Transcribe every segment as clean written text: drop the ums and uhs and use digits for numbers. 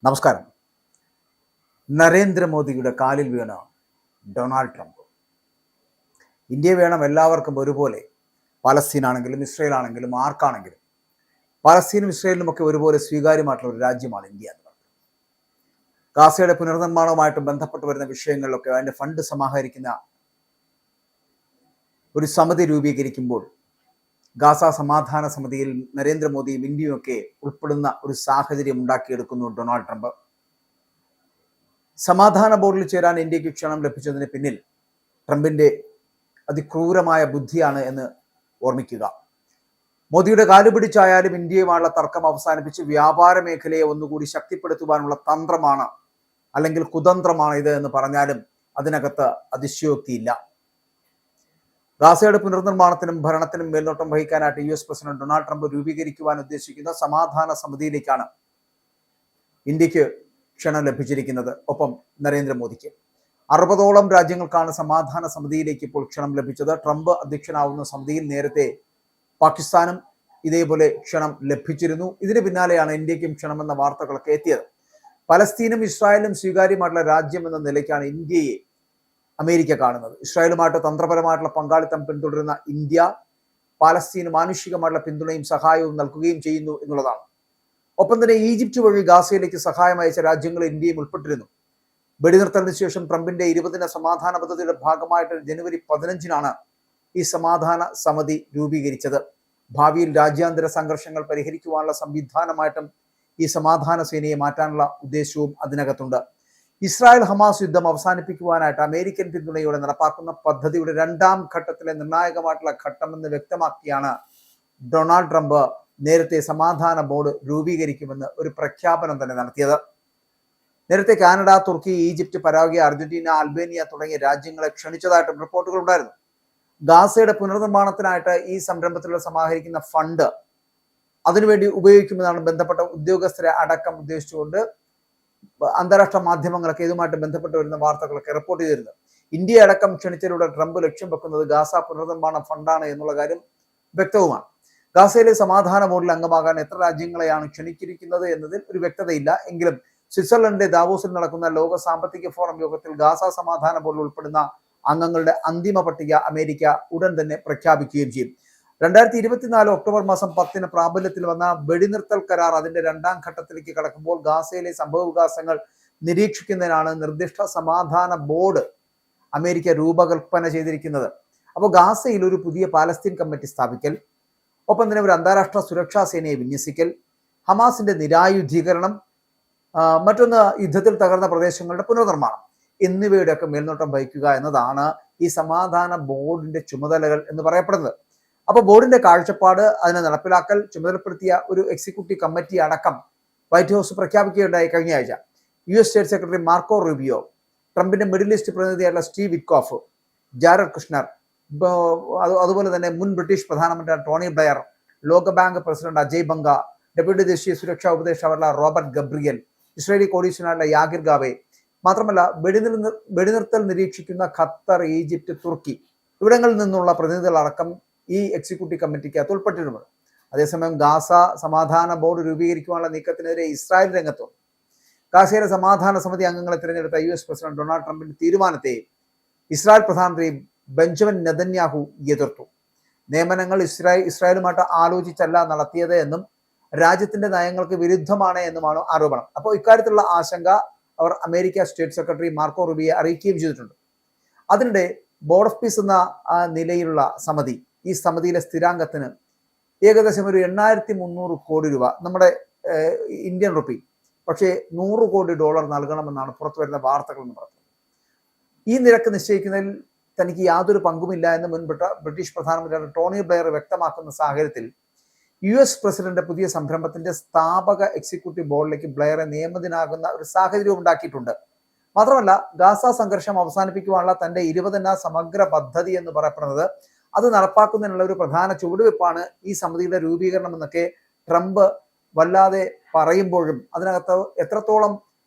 നമസ്കാരം. നരേന്ദ്രമോദിയുടെ കാലിൽ വീണ ഡൊണാൾഡ് ട്രംപ്. ഇന്ത്യ വേണം എല്ലാവർക്കും ഒരുപോലെ. പലസ്തീൻ ആണെങ്കിലും ഇസ്രയേൽ ആണെങ്കിലും ആർക്കാണെങ്കിലും പലസ്തീനും ഇസ്രയേലിനും ഒക്കെ ഒരുപോലെ സ്വീകാര്യമായിട്ടുള്ള ഒരു രാജ്യമാണ് ഇന്ത്യ എന്ന് പറയുന്നത്. ഗാസയുടെ പുനർനിർമ്മാണവുമായിട്ട് ബന്ധപ്പെട്ട് വരുന്ന വിഷയങ്ങളിലൊക്കെ അതിന്റെ ഫണ്ട് സമാഹരിക്കുന്ന ഒരു സമിതി രൂപീകരിക്കുമ്പോൾ ഗാസ സമാധാന സമിതിയിൽ നരേന്ദ്രമോദിയും ഇന്ത്യയും ഒക്കെ ഉൾപ്പെടുന്ന ഒരു സാഹചര്യം ഉണ്ടാക്കിയെടുക്കുന്നു ഡൊണാൾഡ് ട്രംപ്. സമാധാന ബോർഡിൽ ചേരാൻ ഇന്ത്യക്ക് ക്ഷണം ലഭിച്ചതിന് പിന്നിൽ ട്രംപിന്റെ അതിക്രൂരമായ ബുദ്ധിയാണ് എന്ന് ഓർമ്മിക്കുക. മോദിയുടെ കാലുപിടിച്ചായാലും ഇന്ത്യയുമായുള്ള തർക്കം അവസാനിപ്പിച്ച് വ്യാപാര മേഖലയെ ഒന്നുകൂടി ശക്തിപ്പെടുത്തുവാനുള്ള തന്ത്രമാണ് അല്ലെങ്കിൽ കുതന്ത്രമാണ് ഇത് എന്ന് പറഞ്ഞാലും അതിനകത്ത് അതിശയോക്തിയില്ല. ഗാസയുടെ പുനർനിർമ്മാണത്തിനും ഭരണത്തിനും മേൽനോട്ടം വഹിക്കാനായിട്ട് US പ്രസിഡന്റ് ഡൊണാൾഡ് ട്രംപ് രൂപീകരിക്കുവാൻ ഉദ്ദേശിക്കുന്ന സമാധാന സമിതിയിലേക്കാണ് ഇന്ത്യക്ക് ക്ഷണം ലഭിച്ചിരിക്കുന്നത്. ഒപ്പം നരേന്ദ്രമോദിക്ക് 60ഓളം രാജ്യങ്ങൾക്കാണ് സമാധാന സമിതിയിലേക്ക് ഇപ്പോൾ ക്ഷണം ലഭിച്ചത്. ട്രംപ് അധ്യക്ഷനാവുന്ന സമിതിയിൽ നേരത്തെ പാകിസ്ഥാനും ഇതേപോലെ ക്ഷണം ലഭിച്ചിരുന്നു. ഇതിന് പിന്നാലെയാണ് ഇന്ത്യക്കും ക്ഷണമെന്ന വാർത്തകളൊക്കെ എത്തിയത്. പലസ്തീനും ഇസ്രായേലും സ്വീകാര്യമായിട്ടുള്ള രാജ്യം എന്ന നിലയ്ക്കാണ് ഇന്ത്യയെ അമേരിക്ക കാണുന്നത്. ഇസ്രായേലുമായിട്ട് തന്ത്രപരമായിട്ടുള്ള പങ്കാളിത്തം പിന്തുടരുന്ന ഇന്ത്യ പാലസ്തീന് മാനുഷികമായിട്ടുള്ള പിന്തുണയും സഹായവും നൽകുകയും ചെയ്യുന്നു എന്നുള്ളതാണ്. ഒപ്പം തന്നെ ഈജിപ്റ്റ് വഴി ഗാസയിലേക്ക് സഹായം അയച്ച രാജ്യങ്ങൾ ഇന്ത്യയും ഉൾപ്പെട്ടിരുന്നു. വെടിനിർത്തലിന് ശേഷം ട്രംപിന്റെ 20 സമാധാന പദ്ധതിയുടെ ഭാഗമായിട്ട് ജനുവരി 15 ഈ സമാധാന സമിതി രൂപീകരിച്ചത്. ഭാവിയിൽ രാജ്യാന്തര സംഘർഷങ്ങൾ പരിഹരിക്കുവാനുള്ള സംവിധാനമായിട്ടും ഈ സമാധാന സേനയെ മാറ്റാനുള്ള ഉദ്ദേശവും അതിനകത്തുണ്ട്. ഇസ്രായേൽ ഹമാസ് യുദ്ധം അവസാനിപ്പിക്കുവാനായിട്ട് അമേരിക്കൻ പിന്തുണയോടെ നടപ്പാക്കുന്ന പദ്ധതിയുടെ 2ാം ഘട്ടത്തിലെ നിർണായകമായിട്ടുള്ള ഘട്ടമെന്ന് വ്യക്തമാക്കിയാണ് ഡൊണാൾഡ് ട്രംപ് നേരത്തെ സമാധാന ബോർഡ് രൂപീകരിക്കുമെന്ന് ഒരു പ്രഖ്യാപനം തന്നെ നടത്തിയത്. നേരത്തെ കാനഡ, തുർക്കി, ഈജിപ്റ്റ്, പരാഗ്വേ, അർജന്റീന, അൽബേനിയ തുടങ്ങിയ രാജ്യങ്ങളെ ക്ഷണിച്ചതായിട്ടും റിപ്പോർട്ടുകൾ ഉണ്ടായിരുന്നു. ഗാസയുടെ പുനർനിർമ്മാണത്തിനായിട്ട് ഈ സംരംഭത്തിലൂടെ സമാഹരിക്കുന്ന ഫണ്ട് അതിനുവേണ്ടി ഉപയോഗിക്കുമെന്നാണ് ബന്ധപ്പെട്ട ഉദ്യോഗസ്ഥരെ അടക്കം ഉദ്ദേശിച്ചുകൊണ്ട് അന്താരാഷ്ട്ര മാധ്യമങ്ങളൊക്കെ ഇതുമായിട്ട് ബന്ധപ്പെട്ട് വരുന്ന വാർത്തകളൊക്കെ റിപ്പോർട്ട് ചെയ്തിരുന്നത്. ഇന്ത്യ അടക്കം ക്ഷണിച്ചതിലൂടെ ട്രംപ് ലക്ഷ്യം വെക്കുന്നത് ഗാസ പുനർനിർമ്മാണ ഫണ്ടാണ് എന്നുള്ള കാര്യം വ്യക്തവുമാണ്. ഗാസയിലെ സമാധാന ബോർഡിൽ അംഗമാകാൻ എത്ര രാജ്യങ്ങളെയാണ് ക്ഷണിച്ചിരിക്കുന്നത് എന്നതിൽ ഒരു വ്യക്തതയില്ല. എങ്കിലും സ്വിറ്റ്സർലൻഡിന്റെ ദാവോസിൽ നടക്കുന്ന ലോക സാമ്പത്തിക ഫോറം യോഗത്തിൽ ഗാസ സമാധാന ബോർഡിൽ ഉൾപ്പെടുന്ന അംഗങ്ങളുടെ അന്തിമ പട്ടിക അമേരിക്ക ഉടൻ തന്നെ പ്രഖ്യാപിക്കുകയും ചെയ്യും. 2024 ഒക്ടോബർ മാസം 10 പ്രാബല്യത്തിൽ വന്ന വെടിനിർത്തൽ കരാർ അതിന്റെ 2ാം ഘട്ടത്തിലേക്ക് കടക്കുമ്പോൾ ഗാസയിലെ സംഭവവികാസങ്ങൾ നിരീക്ഷിക്കുന്നതിനാണ് നിർദ്ദിഷ്ട സമാധാന ബോർഡ് അമേരിക്ക രൂപകൽപ്പന ചെയ്തിരിക്കുന്നത്. അപ്പോൾ ഗാസയിൽ ഒരു പുതിയ പാലസ്തീൻ കമ്മിറ്റി സ്ഥാപിക്കൽ, ഒപ്പം തന്നെ ഒരു അന്താരാഷ്ട്ര സുരക്ഷാ സേനയെ വിന്യസിക്കൽ, ഹമാസിന്റെ നിരായുധീകരണം, മറ്റൊന്ന് യുദ്ധത്തിൽ തകർന്ന പ്രദേശങ്ങളുടെ പുനർനിർമ്മാണം എന്നിവയുടെയൊക്കെ മേൽനോട്ടം വഹിക്കുക എന്നതാണ് ഈ സമാധാന ബോർഡിന്റെ ചുമതലകൾ എന്ന് പറയപ്പെടുന്നത്. അപ്പോൾ ബോർഡിന്റെ കാഴ്ചപ്പാട്, അതിനെ നടപ്പിലാക്കൽ ചുമതലപ്പെടുത്തിയ ഒരു എക്സിക്യൂട്ടീവ് കമ്മിറ്റി അടക്കം വൈറ്റ് ഹൗസ് പ്രഖ്യാപിക്കുകയുണ്ടായി കഴിഞ്ഞ ആഴ്ച. US state secretary Marco Rubio, ട്രംപിന്റെ മിഡിൽ ഈസ്റ്റ് പ്രതിനിധിയായിട്ടുള്ള സ്റ്റീവ് വിറ്റ്കോഫ്, ജാരഡ് കുഷ്ണർ, അതുപോലെ തന്നെ മുൻ ബ്രിട്ടീഷ് പ്രധാനമന്ത്രി ടോണി ബ്ലെയർ, ലോകബാങ്ക് പ്രസിഡന്റ് അജയ് ബംഗ, ഡെപ്യൂട്ടി ദേശീയ സുരക്ഷാ ഉപദേഷ്ടാവുള്ള റോബർട്ട് ഗബ്രിയൽ, ഇസ്രയേലി കോടീശ്വരനായിട്ടുള്ള യാഗിർ ഗാവെ, മാത്രമല്ല വെടിനിർത്തൽ നിരീക്ഷിക്കുന്ന ഖത്തർ, ഈജിപ്റ്റ്, തുർക്കി ഇവിടങ്ങളിൽ നിന്നുള്ള പ്രതിനിധികളടക്കം ഈ എക്സിക്യൂട്ടീവ് കമ്മിറ്റിക്ക് ഉൾപ്പെട്ടിട്ടുണ്ട്. അതേസമയം ഗാസ സമാധാന ബോർഡ് രൂപീകരിക്കുവാനുള്ള നീക്കത്തിനെതിരെ ഇസ്രായേൽ രംഗത്തും ഗാസയിലെ സമാധാന സമിതി അംഗങ്ങളെ തിരഞ്ഞെടുത്ത US പ്രസിഡന്റ് ഡൊണാൾഡ് ട്രംപിന്റെ തീരുമാനത്തെ ഇസ്രായേൽ പ്രധാനമന്ത്രി ബെഞ്ചമിൻ നെതന്യാഹു എതിർത്തു. നിയമനങ്ങൾ ഇസ്രായേലുമായിട്ട് ആലോചിച്ചല്ല നടത്തിയത് എന്നും രാജ്യത്തിന്റെ നയങ്ങൾക്ക് വിരുദ്ധമാണ് എന്നുമാണ് ആരോപണം. അപ്പോൾ ഇക്കാര്യത്തിലുള്ള ആശങ്ക അവർ അമേരിക്ക സ്റ്റേറ്റ് സെക്രട്ടറി മാർക്കോ റൂബിയെ അറിയിക്കുകയും ചെയ്തിട്ടുണ്ട്. അതിനിടെ ബോർഡ് ഓഫ് പീസ് എന്ന നിലയിലുള്ള സമിതി, ഈ സമിതിയിലെ സ്ഥിരാംഗത്തിന് ഏകദേശം ഒരു 8300 കോടി രൂപ, നമ്മുടെ ഇന്ത്യൻ റുപ്പി, പക്ഷേ $100 കോടി നൽകണമെന്നാണ് പുറത്തു വരുന്ന വാർത്തകൾ എന്ന് പറയുന്നത്. ഈ നിരക്ക് നിശ്ചയിക്കുന്നതിൽ തനിക്ക് യാതൊരു പങ്കുമില്ല എന്ന് മുൻപെട്ട ബ്രിട്ടീഷ് പ്രധാനമന്ത്രി ടോണി ബ്ലെയർ വ്യക്തമാക്കുന്ന സാഹചര്യത്തിൽ US പ്രസിഡന്റ് പുതിയ സംരംഭത്തിന്റെ സ്ഥാപക എക്സിക്യൂട്ടീവ് ബോർഡിലേക്ക് ബ്ലെയറെ നിയമിതനാകുന്ന ഒരു സാഹചര്യം ഉണ്ടാക്കിയിട്ടുണ്ട്. മാത്രമല്ല ഗാസ സംഘർഷം അവസാനിപ്പിക്കുവാനുള്ള തന്റെ 20 സമഗ്ര പദ്ധതി എന്ന് പറയപ്പെടുന്നത് അത് നടപ്പാക്കുന്നതിനുള്ള ഒരു പ്രധാന ചുവടുവെപ്പാണ് ഈ സമിതിയുടെ രൂപീകരണം എന്നൊക്കെ ട്രംപ് വല്ലാതെ പറയുമ്പോഴും അതിനകത്ത് എത്രത്തോളം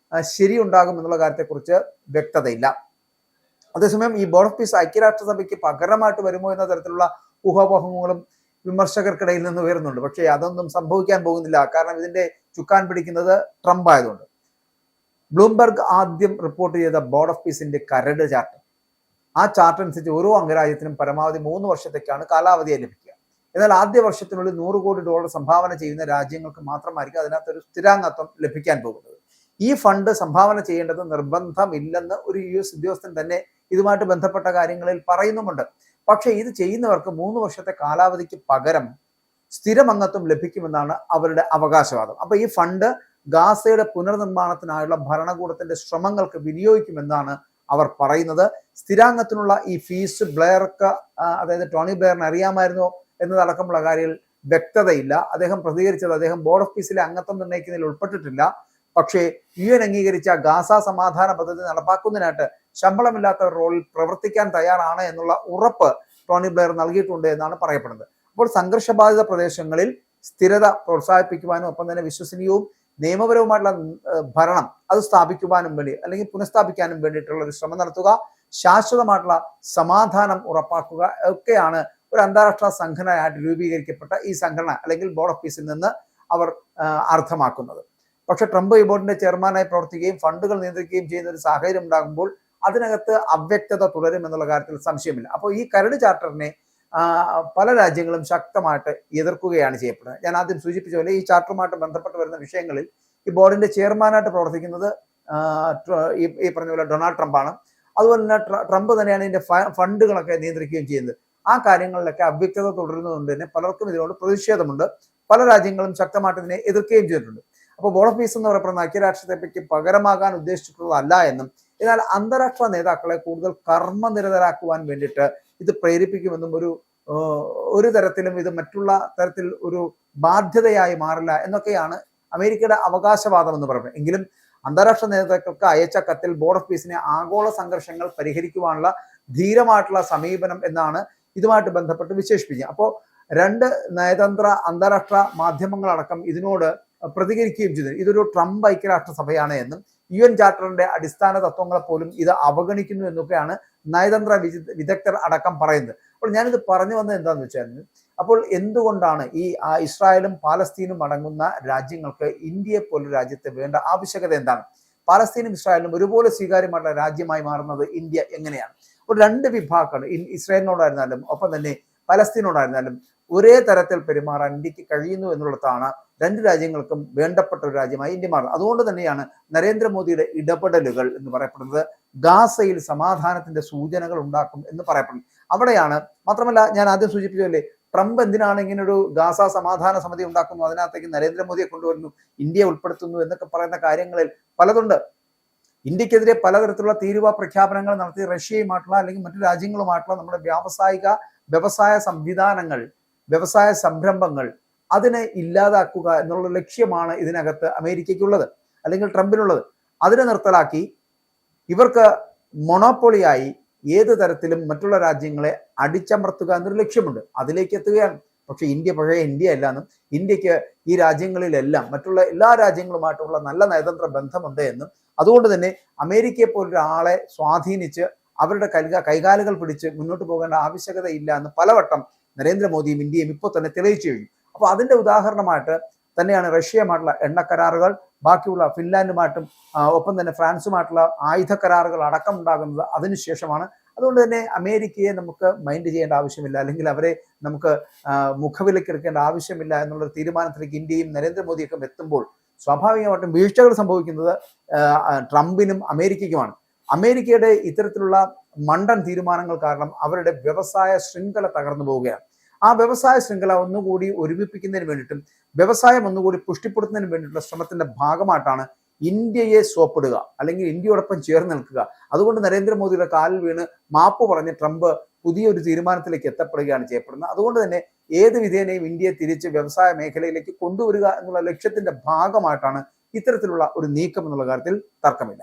ശരിയുണ്ടാകും എന്നുള്ള കാര്യത്തെക്കുറിച്ച് വ്യക്തതയില്ല. അതേസമയം ഈ ബോർഡ് ഓഫ് പീസ് ഐക്യരാഷ്ട്രസഭയ്ക്ക് പകരമായിട്ട് വരുമോ എന്ന തരത്തിലുള്ള ഊഹാപോഹങ്ങളും വിമർശകർക്കിടയിൽ നിന്ന് ഉയരുന്നുണ്ട്. പക്ഷേ അതൊന്നും സംഭവിക്കാൻ പോകുന്നില്ല. കാരണം ഇതിന്റെ ചുക്കാൻ പിടിക്കുന്നത് ട്രംപ് ആയതുകൊണ്ട്. ബ്ലൂംബെർഗ് ആദ്യം റിപ്പോർട്ട് ചെയ്ത ബോർഡ് ഓഫ് പീസിന്റെ കരട് ചാർട്ട്, ആ ചാർട്ട് അനുസരിച്ച് ഓരോ അംഗരാജ്യത്തിനും പരമാവധി 3 വർഷത്തേക്കാണ് കാലാവധിയായി ലഭിക്കുക. എന്നാൽ ആദ്യ വർഷത്തിനുള്ളിൽ $100 കോടി സംഭാവന ചെയ്യുന്ന രാജ്യങ്ങൾക്ക് മാത്രമായിരിക്കും അതിനകത്തൊരു സ്ഥിരാംഗത്വം ലഭിക്കാൻ പോകുന്നത്. ഈ ഫണ്ട് സംഭാവന ചെയ്യേണ്ടത് നിർബന്ധമില്ലെന്ന് ഒരു US ഉദ്യോഗസ്ഥൻ തന്നെ ഇതുമായിട്ട് ബന്ധപ്പെട്ട കാര്യങ്ങളിൽ പറയുന്നുമുണ്ട്. പക്ഷേ ഇത് ചെയ്യുന്നവർക്ക് 3 വർഷത്തെ കാലാവധിക്ക് പകരം സ്ഥിരം അംഗത്വം ലഭിക്കുമെന്നാണ് അവരുടെ അവകാശവാദം. അപ്പൊ ഈ ഫണ്ട് ഗാസയുടെ പുനർനിർമ്മാണത്തിനായുള്ള ഭരണകൂടത്തിന്റെ ശ്രമങ്ങൾക്ക് വിനിയോഗിക്കുമെന്നാണ് അവർ പറയുന്നത്. സ്ഥിരാംഗത്തിനുള്ള ഈ ഫീസ് ബ്ലെയർക്ക്, അതായത് ടോണി ബ്ലെയറിന് അറിയാമായിരുന്നോ എന്നതടക്കമുള്ള കാര്യത്തിൽ വ്യക്തതയില്ല. അദ്ദേഹം പ്രതികരിച്ചത് അദ്ദേഹം ബോർഡ് ഓഫ് പീസിലെ അംഗത്വം നിർണ്ണയിക്കുന്നതിൽ ഉൾപ്പെട്ടിട്ടില്ല. പക്ഷേ UN അംഗീകരിച്ച ഗാസ സമാധാന പദ്ധതി നടപ്പാക്കുന്നതിനായിട്ട് ശമ്പളമില്ലാത്ത റോളിൽ പ്രവർത്തിക്കാൻ തയ്യാറാണ് എന്നുള്ള ഉറപ്പ് ടോണി ബ്ലെയർ നൽകിയിട്ടുണ്ട് എന്നാണ് പറയപ്പെടുന്നത്. അപ്പോൾ സംഘർഷബാധിത പ്രദേശങ്ങളിൽ സ്ഥിരത പ്രോത്സാഹിപ്പിക്കുവാനും ഒപ്പം തന്നെ വിശ്വസനീയവും നിയമപരവുമായിട്ടുള്ള ഭരണം അത് സ്ഥാപിക്കുവാനും വേണ്ടി അല്ലെങ്കിൽ പുനഃസ്ഥാപിക്കാനും വേണ്ടിയിട്ടുള്ള ഒരു ശ്രമം നടത്തുക, ശാശ്വതമായിട്ടുള്ള സമാധാനം ഉറപ്പാക്കുക ഒക്കെയാണ് ഒരു അന്താരാഷ്ട്ര സംഘടനയായിട്ട് രൂപീകരിക്കപ്പെട്ട ഈ സംഘടന അല്ലെങ്കിൽ ബോർഡ് ഓഫ് പീസിൽ നിന്ന് അവർ അർത്ഥമാക്കുന്നത്. പക്ഷെ ട്രംപ് ഈ ബോർഡിന്റെ ചെയർമാനായി പ്രവർത്തിക്കുകയും ഫണ്ടുകൾ നിയന്ത്രിക്കുകയും ചെയ്യുന്ന ഒരു സാഹചര്യം ഉണ്ടാകുമ്പോൾ അതിനകത്ത് അവ്യക്തത തുടരും എന്നുള്ള കാര്യത്തിൽ സംശയമില്ല. അപ്പോൾ ഈ കരട് ചാർട്ടറിനെ പല രാജ്യങ്ങളും ശക്തമായിട്ട് എതിർക്കുകയാണ് ചെയ്യപ്പെടുന്നത്. ഞാൻ ആദ്യം സൂചിപ്പിച്ച പോലെ ഈ ചാർട്ടറുമായിട്ട് ബന്ധപ്പെട്ട് വരുന്ന വിഷയങ്ങളിൽ ഈ ബോർഡിന്റെ ചെയർമാനായിട്ട് പ്രവർത്തിക്കുന്നത് ഈ പറഞ്ഞ പോലെ ഡൊണാൾഡ് ട്രംപാണ്. അതുപോലെ തന്നെ ട്രംപ് തന്നെയാണ് ഇതിന്റെ ഫണ്ടുകളൊക്കെ നിയന്ത്രിക്കുകയും ചെയ്യുന്നത്. ആ കാര്യങ്ങളിലൊക്കെ അവ്യക്തത തുടരുന്നതുകൊണ്ട് തന്നെ പലർക്കും ഇതിനോട് പ്രതിഷേധമുണ്ട്. പല രാജ്യങ്ങളും ശക്തമായിട്ട് ഇതിനെ എതിർക്കുകയും ചെയ്തിട്ടുണ്ട്. അപ്പോൾ ബോർഡ് ഓഫ് പീസ് എന്ന് പറയപ്പെടുന്ന ഐക്യരാഷ്ട്രസഭയ്ക്ക് പകരമാകാൻ ഉദ്ദേശിച്ചിട്ടുള്ളതല്ല എന്നും എന്നാൽ അന്താരാഷ്ട്ര നേതാക്കളെ കൂടുതൽ കർമ്മനിരതരാക്കുവാൻ വേണ്ടിയിട്ട് ഇത് പ്രേരിപ്പിക്കുമെന്നും ഒരു തരത്തിലും ഇത് മറ്റുള്ള തരത്തിൽ ഒരു ബാധ്യതയായി മാറില്ല എന്നൊക്കെയാണ് അമേരിക്കയുടെ അവകാശവാദം എന്ന് പറയുന്നത്. എങ്കിലും അന്താരാഷ്ട്ര നേതാക്കൾക്ക് അയച്ച കത്തിൽ ബോർഡ് ഓഫ് പീസിനെ ആഗോള സംഘർഷങ്ങൾ പരിഹരിക്കുവാനുള്ള ധീരമായിട്ടുള്ള സമീപനം എന്നാണ് ഇതുമായിട്ട് ബന്ധപ്പെട്ട് വിശേഷിപ്പിക്കുക. അപ്പോൾ രണ്ട് നയതന്ത്ര അന്താരാഷ്ട്ര മാധ്യമങ്ങളടക്കം ഇതിനോട് പ്രതികരിക്കുകയും ചെയ്തു. ഇതൊരു ട്രംപ് ഐക്യരാഷ്ട്രസഭയാണ് എന്നും UN ചാർട്ടറിന്റെ അടിസ്ഥാന തത്വങ്ങളെ പോലും ഇത് അവഗണിക്കുന്നു എന്നൊക്കെയാണ് നയതന്ത്ര വിദഗ്ധർ അടക്കം പറയുന്നത്. അപ്പോൾ ഞാനിത് പറഞ്ഞു വന്നത് എന്താണെന്ന് വെച്ചാൽ, അപ്പോൾ എന്തുകൊണ്ടാണ് ഈ ഇസ്രായേലും പാലസ്തീനും അടങ്ങുന്ന രാജ്യങ്ങൾക്ക് ഇന്ത്യയെ പോലൊരു രാജ്യത്തെ വേണ്ട ആവശ്യകത എന്താണ്? പാലസ്തീനും ഇസ്രായേലും ഒരുപോലെ സ്വീകാര്യമായിട്ടുള്ള രാജ്യമായി മാറുന്നത് ഇന്ത്യ എങ്ങനെയാണ്? അപ്പോൾ രണ്ട് വിഭാഗങ്ങൾ, ഇസ്രായേലിനോടായിരുന്നാലും ഒപ്പം തന്നെ പലസ്തീനോടായിരുന്നാലും ഒരേ തരത്തിൽ പെരുമാറാൻ ഇന്ത്യക്ക് കഴിയുന്നു എന്നുള്ളതാണ് രണ്ട് രാജ്യങ്ങൾക്കും വേണ്ടപ്പെട്ട ഒരു രാജ്യമായി ഇന്ത്യ മാറുന്നത്. അതുകൊണ്ട് തന്നെയാണ് നരേന്ദ്രമോദിയുടെ ഇടപെടലുകൾ എന്ന് പറയപ്പെടുന്നത് ഗാസയിൽ സമാധാനത്തിന്റെ സൂചനകൾ ഉണ്ടാക്കും എന്ന് പറയപ്പെടുന്നു. അവിടെയാണ്, മാത്രമല്ല ഞാൻ ആദ്യം സൂചിപ്പിച്ചല്ലേ, ട്രംപ് എന്തിനാണ് ഇങ്ങനെ ഒരു ഗാസ സമാധാന സമിതി ഉണ്ടാക്കുന്നു, അതിനകത്തേക്ക് നരേന്ദ്രമോദിയെ കൊണ്ടുവരുന്നു, ഇന്ത്യയെ ഉൾപ്പെടുത്തുന്നു എന്നൊക്കെ പറയുന്ന കാര്യങ്ങളിൽ പലതുണ്ട്. ഇന്ത്യക്കെതിരെ പലതരത്തിലുള്ള തീരുവ പ്രഖ്യാപനങ്ങൾ നടത്തി റഷ്യയുമായിട്ടുള്ള അല്ലെങ്കിൽ മറ്റു രാജ്യങ്ങളുമായിട്ടുള്ള നമ്മുടെ വ്യവസായ സംവിധാനങ്ങൾ, വ്യവസായ സംരംഭങ്ങൾ അതിനെ ഇല്ലാതാക്കുക എന്നുള്ള ലക്ഷ്യമാണ് ഇതിനകത്ത് അമേരിക്കയ്ക്കുള്ളത് അല്ലെങ്കിൽ ട്രംപിനുള്ളത്. അതിനെ നിർത്തലാക്കി ഇവർക്ക് മൊണോപ്പൊളിയായി ഏത് തരത്തിലും മറ്റുള്ള രാജ്യങ്ങളെ അടിച്ചമർത്തുക എന്നൊരു ലക്ഷ്യമുണ്ട്. അതിലേക്ക് എത്തുകയാണ്. പക്ഷെ ഇന്ത്യ പഴയ ഇന്ത്യ അല്ലാന്നും ഇന്ത്യക്ക് ഈ രാജ്യങ്ങളിലെല്ലാം മറ്റുള്ള എല്ലാ രാജ്യങ്ങളുമായിട്ടുള്ള നല്ല നയതന്ത്ര ബന്ധമുണ്ട് എന്നും അതുകൊണ്ട് തന്നെ അമേരിക്കയെ പോലൊരാളെ സ്വാധീനിച്ച് അവരുടെ കൈകാലുകൾ പിടിച്ച് മുന്നോട്ട് പോകേണ്ട ആവശ്യകത ഇല്ല എന്ന് പലവട്ടം നരേന്ദ്രമോദിയും ഇന്ത്യയും ഇപ്പോൾ തന്നെ തെളിയിച്ചു കഴിഞ്ഞു. അപ്പോൾ അതിന്റെ ഉദാഹരണമായിട്ട് തന്നെയാണ് റഷ്യയുമായിട്ടുള്ള എണ്ണ കരാറുകൾ, ബാക്കിയുള്ള ഫിൻലാൻഡുമായിട്ടും ഒപ്പം തന്നെ ഫ്രാൻസുമായിട്ടുള്ള ആയുധ കരാറുകൾ അടക്കം ഉണ്ടാകുന്നത് അതിനുശേഷമാണ്. അതുകൊണ്ട് തന്നെ അമേരിക്കയെ നമുക്ക് മൈൻഡ് ചെയ്യേണ്ട ആവശ്യമില്ല, അല്ലെങ്കിൽ അവരെ നമുക്ക് മുഖവിലക്കെടുക്കേണ്ട ആവശ്യമില്ല എന്നുള്ളൊരു തീരുമാനത്തിലേക്ക് ഇന്ത്യയും നരേന്ദ്രമോദിയൊക്കെ എത്തുമ്പോൾ സ്വാഭാവികമായിട്ടും വീഴ്ചകൾ സംഭവിക്കുന്നത് ട്രംപിനും അമേരിക്കയ്ക്കുമാണ്. അമേരിക്കയുടെ ഇത്തരത്തിലുള്ള മണ്ടൻ തീരുമാനങ്ങൾ കാരണം അവരുടെ വ്യവസായ ശൃംഖല തകർന്നു പോവുകയാണ്. ആ വ്യവസായ ശൃംഖല ഒന്നുകൂടി ഒരുമിപ്പിക്കുന്നതിന് വേണ്ടിയിട്ടും വ്യവസായം ഒന്നുകൂടി പുഷ്ടിപ്പെടുത്തുന്നതിന് വേണ്ടിയിട്ടുള്ള ശ്രമത്തിന്റെ ഭാഗമായിട്ടാണ് ഇന്ത്യയെ സോപ്പിടുക അല്ലെങ്കിൽ ഇന്ത്യയോടൊപ്പം ചേർന്ന് നിൽക്കുക. അതുകൊണ്ട് നരേന്ദ്രമോദിയുടെ കാലിൽ വീണ് മാപ്പ് പറഞ്ഞ് ട്രംപ് പുതിയൊരു തീരുമാനത്തിലേക്ക് എത്തപ്പെടുകയാണ് ചെയ്യപ്പെടുന്നത്. അതുകൊണ്ട് തന്നെ ഏത് വിധേനയും ഇന്ത്യയെ തിരിച്ച് വ്യവസായ മേഖലയിലേക്ക് കൊണ്ടുവരിക എന്നുള്ള ലക്ഷ്യത്തിന്റെ ഭാഗമായിട്ടാണ് ഇത്തരത്തിലുള്ള ഒരു നീക്കം എന്നുള്ള കാര്യത്തിൽ തർക്കമില്ല.